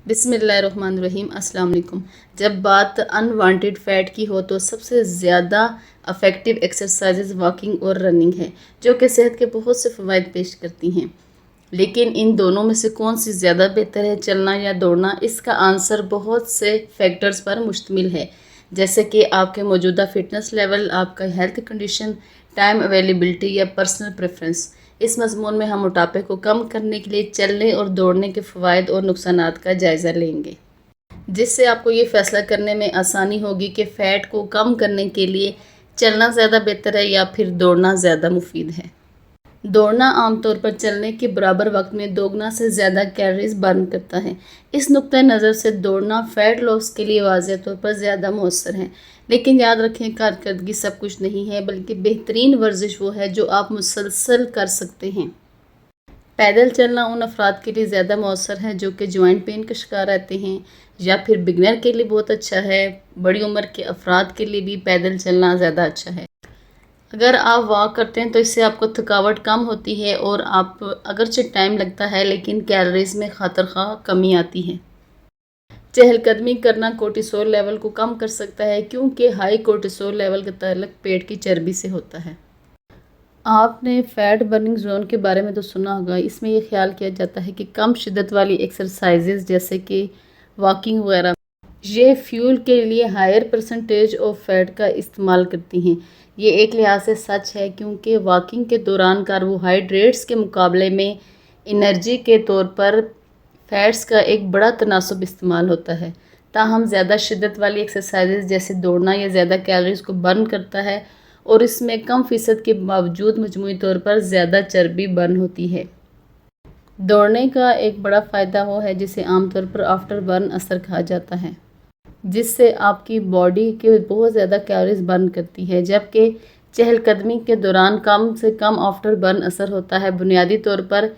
بسم اللہ الرحمن الرحیم۔ السلام علیکم۔ جب بات انوانٹیڈ فیٹ کی ہو تو سب سے زیادہ افیکٹو ایکسرسائزز واکنگ اور رننگ ہے، جو کہ صحت کے بہت سے فوائد پیش کرتی ہیں۔ لیکن ان دونوں میں سے کون سی زیادہ بہتر ہے، چلنا یا دوڑنا؟ اس کا آنسر بہت سے فیکٹرز پر مشتمل ہے، جیسے کہ آپ کے موجودہ فٹنس لیول، آپ کا ہیلتھ کنڈیشن، ٹائم اویلیبلٹی یا پرسنل پریفرنس۔ اس مضمون میں ہم موٹاپے کو کم کرنے کے لیے چلنے اور دوڑنے کے فوائد اور نقصانات کا جائزہ لیں گے، جس سے آپ کو یہ فیصلہ کرنے میں آسانی ہوگی کہ فیٹ کو کم کرنے کے لیے چلنا زیادہ بہتر ہے یا پھر دوڑنا زیادہ مفید ہے۔ دوڑنا عام طور پر چلنے کے برابر وقت میں دوگنا سے زیادہ کیلوریز برن کرتا ہے۔ اس نقطۂ نظر سے دوڑنا فیٹ لاس کے لیے واضح طور پر زیادہ مؤثر ہے، لیکن یاد رکھیں کارکردگی سب کچھ نہیں ہے، بلکہ بہترین ورزش وہ ہے جو آپ مسلسل کر سکتے ہیں۔ پیدل چلنا ان افراد کے لیے زیادہ مؤثر ہے جو کہ جوائنٹ پین کا شکار رہتے ہیں، یا پھر بگنر کے لیے بہت اچھا ہے۔ بڑی عمر کے افراد کے لیے بھی پیدل چلنا زیادہ اچھا ہے۔ اگر آپ واک کرتے ہیں تو اس سے آپ کو تھکاوٹ کم ہوتی ہے اور آپ اگرچہ ٹائم لگتا ہے لیکن کیلوریز میں خاطر خواہ کمی آتی ہے۔ چہل قدمی کرنا کورٹیسول لیول کو کم کر سکتا ہے، کیونکہ ہائی کورٹیسول لیول کا تعلق پیٹ کی چربی سے ہوتا ہے۔ آپ نے فیٹ برننگ زون کے بارے میں تو سنا ہوگا۔ اس میں یہ خیال کیا جاتا ہے کہ کم شدت والی ایکسرسائزز جیسے کہ واکنگ وغیرہ یہ فیول کے لیے ہائر پرسنٹیج آف فیٹ کا استعمال کرتی ہیں۔ یہ ایک لحاظ سے سچ ہے، کیونکہ واکنگ کے دوران کاربوہائیڈریٹس کے مقابلے میں انرجی کے طور پر فیٹس کا ایک بڑا تناسب استعمال ہوتا ہے۔ تاہم زیادہ شدت والی ایکسرسائزز جیسے دوڑنا یہ زیادہ کیلوریز کو برن کرتا ہے اور اس میں کم فیصد کے باوجود مجموعی طور پر زیادہ چربی برن ہوتی ہے۔ دوڑنے کا ایک بڑا فائدہ وہ ہے جسے عام طور پر آفٹر برن اثر کہا جاتا ہے، جس سے آپ کی باڈی کے بہت زیادہ کیلوریز برن کرتی ہے، جبکہ چہل قدمی کے دوران کم سے کم آفٹر برن اثر ہوتا ہے۔ بنیادی طور پر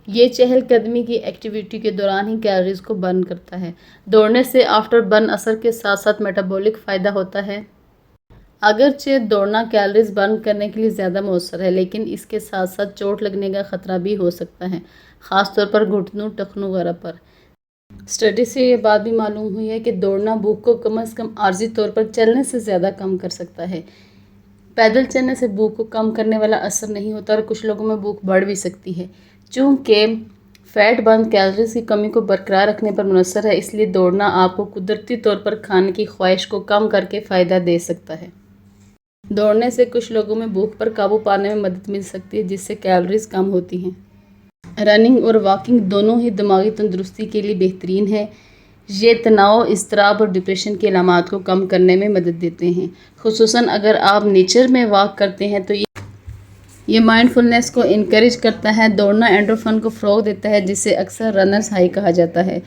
یہ چہل قدمی کی ایکٹیویٹی کے دوران ہی کیلوریز کو برن کرتا ہے۔ دوڑنے سے آفٹر برن اثر کے ساتھ ساتھ میٹابولک فائدہ ہوتا ہے۔ اگرچہ دوڑنا کیلوریز برن کرنے کے لیے زیادہ مؤثر ہے، لیکن اس کے ساتھ ساتھ چوٹ لگنے کا خطرہ بھی ہو سکتا ہے، خاص طور پر گھٹنوں، ٹخنوں وغیرہ پر۔ اسٹڈی سے یہ بات بھی معلوم ہوئی ہے کہ دوڑنا بھوک کو کم از کم عارضی طور پر چلنے سے زیادہ کم کر سکتا ہے۔ پیدل چلنے سے بھوک کو کم کرنے والا اثر نہیں ہوتا اور کچھ لوگوں میں بھوک بڑھ بھی سکتی ہے۔ چونکہ فیٹ برن کیلوریز کی کمی کو برقرار رکھنے پر منحصر ہے، اس لیے دوڑنا آپ کو قدرتی طور پر کھانے کی خواہش کو کم کر کے فائدہ دے سکتا ہے۔ دوڑنے سے کچھ لوگوں میں بھوک پر قابو پانے میں مدد مل سکتی ہے، جس سے کیلوریز کم ہوتی ہیں۔ رننگ اور واکنگ دونوں ہی دماغی تندرستی کے لیے بہترین ہے۔ یہ تناؤ، اضطراب اور ڈپریشن کے علامات کو کم کرنے میں مدد دیتے ہیں، خصوصاً اگر آپ نیچر میں واک کرتے ہیں تو یہ مائنڈ فلنس کو انکریج کرتا ہے۔ دوڑنا اینڈورفن کو فروغ دیتا ہے، جسے اکثر رنرز ہائی کہا جاتا ہے۔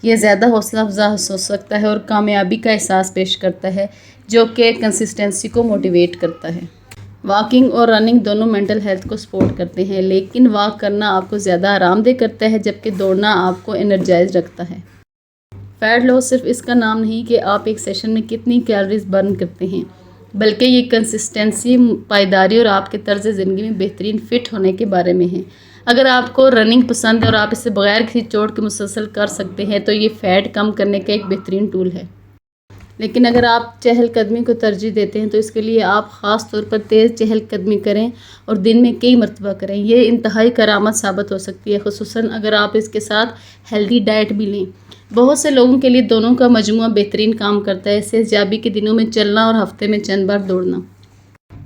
یہ زیادہ حوصلہ افزا ہو سکتا ہے اور کامیابی کا احساس پیش کرتا ہے، جو کہ کنسسٹنسی کو موٹیویٹ کرتا ہے۔ واکنگ اور رننگ دونوں مینٹل ہیلتھ کو سپورٹ کرتے ہیں، لیکن واک کرنا آپ کو زیادہ آرام دہ کرتا ہے، جبکہ دوڑنا آپ کو انرجائز رکھتا ہے۔ فیٹ لاس صرف اس کا نام نہیں کہ آپ ایک سیشن میں کتنی کیلوریز برن کرتے ہیں، بلکہ یہ کنسسٹنسی، پائیداری اور آپ کے طرز زندگی میں بہترین فٹ ہونے کے بارے میں ہے۔ اگر آپ کو رننگ پسند ہے اور آپ اسے بغیر کسی چوٹ کے مسلسل کر سکتے ہیں تو یہ فیٹ کم کرنے کا ایک بہترین ٹول ہے۔ لیکن اگر آپ چہل قدمی کو ترجیح دیتے ہیں تو اس کے لیے آپ خاص طور پر تیز چہل قدمی کریں اور دن میں کئی مرتبہ کریں۔ یہ انتہائی کارآمد ثابت ہو سکتی ہے، خصوصاً اگر آپ اس کے ساتھ ہیلدی ڈائٹ بھی لیں۔ بہت سے لوگوں کے لیے دونوں کا مجموعہ بہترین کام کرتا ہے، صحت یابی کے دنوں میں چلنا اور ہفتے میں چند بار دوڑنا۔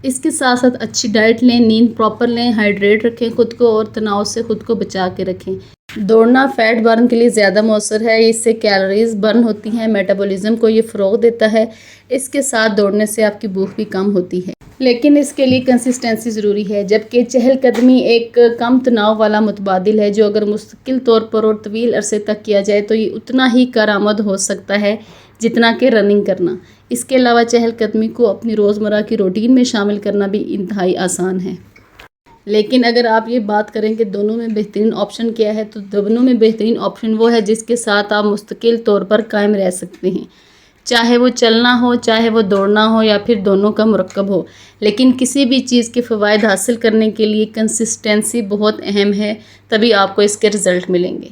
اس کے ساتھ ساتھ اچھی ڈائٹ لیں، نیند پراپر لیں، ہائیڈریٹ رکھیں خود کو اور تناؤ سے خود کو بچا کے رکھیں۔ دوڑنا فیٹ برن کے لیے زیادہ مؤثر ہے، اس سے کیلوریز برن ہوتی ہیں، میٹابولزم کو یہ فروغ دیتا ہے۔ اس کے ساتھ دوڑنے سے آپ کی بھوک بھی کم ہوتی ہے، لیکن اس کے لیے کنسسٹنسی ضروری ہے، جبکہ چہل قدمی ایک کم تناؤ والا متبادل ہے جو اگر مستقل طور پر اور طویل عرصے تک کیا جائے تو یہ اتنا ہی کارآمد ہو سکتا ہے جتنا کہ رننگ کرنا۔ اس کے علاوہ چہل قدمی کو اپنی روزمرہ کی روٹین میں شامل کرنا بھی انتہائی آسان ہے۔ لیکن اگر آپ یہ بات کریں کہ دونوں میں بہترین آپشن کیا ہے، تو دونوں میں بہترین آپشن وہ ہے جس کے ساتھ آپ مستقل طور پر قائم رہ سکتے ہیں، چاہے وہ چلنا ہو، چاہے وہ دوڑنا ہو یا پھر دونوں کا مرکب ہو۔ لیکن کسی بھی چیز کے فوائد حاصل کرنے کے لیے کنسسٹنسی بہت اہم ہے، تبھی آپ کو اس کے رزلٹ ملیں گے۔